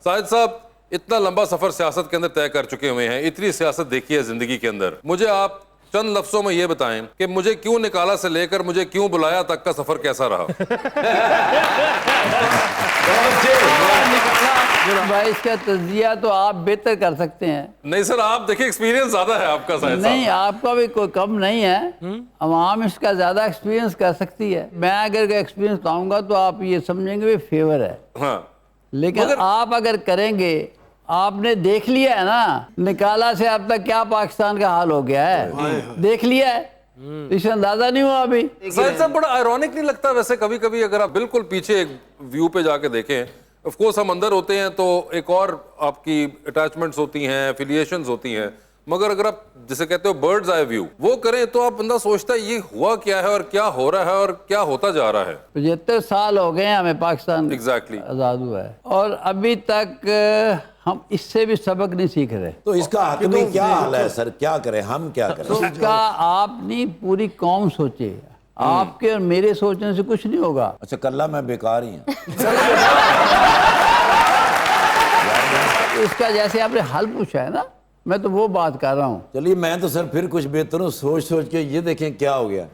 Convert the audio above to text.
ساجد صاحب اتنا لمبا سفر سیاست کے اندر طے کر چکے ہوئے ہیں, اتنی سیاست دیکھی ہے زندگی کے اندر, مجھے آپ چند لفظوں میں یہ بتائیں کہ مجھے کیوں نکالا سے لے کر مجھے کیوں بلایا تک کا سفر کیسا رہا؟ بھائی اس کا تجزیہ تو آپ بہتر کر سکتے ہیں. نہیں سر, آپ دیکھیں ایکسپیرینس زیادہ ہے آپ کا ساجد صاحب. نہیں, آپ کا بھی کوئی کم نہیں ہے, عوام اس کا زیادہ ایکسپیرینس کر سکتی ہے. میں اگر ایکسپیرینس کہوں گا تو آپ یہ سمجھیں گے فیور ہے, ہاں لیکن آپ اگر کریں گے, آپ نے دیکھ لیا ہے نا نکالا سے اب تک کیا پاکستان کا حال ہو گیا ہے, دیکھ لیا ہے, اس سے اندازہ نہیں ہوا ابھی. ساجد صاحب بڑا آئرونک نہیں لگتا ویسے کبھی کبھی اگر آپ بالکل پیچھے ایک ویو پہ جا کے دیکھیں, آف کورس ہم اندر ہوتے ہیں تو ایک اور آپ کی اٹیچمنٹس ہوتی ہیں, ایفیلیشنز ہوتی ہیں, مگر اگر آپ جسے کہتے ہو برڈز آئی ویو وہ کریں تو آپ بندہ سوچتا ہے یہ ہوا کیا ہے اور کیا ہو رہا ہے اور کیا ہوتا جا رہا ہے. 75 سال ہو گئے ہیں ہمیں پاکستان ایگزیکٹلی آزاد ہوا ہے, اور ابھی تک ہم اس سے بھی سبق نہیں سیکھ رہے. تو اس کا حتمی کیا حال ہے سر, کیا کریں ہم, کیا کریں؟ اس کا آپ نہیں پوری قوم سوچے, آپ کے اور میرے سوچنے سے کچھ نہیں ہوگا. اچھا کلّا میں بیکار ہی ہوں. اس کا جیسے آپ نے حل پوچھا ہے نا, میں تو وہ بات کر رہا ہوں. چلیے میں تو سر پھر کچھ بہتر ہوں, سوچ کے یہ دیکھیں کیا ہو گیا.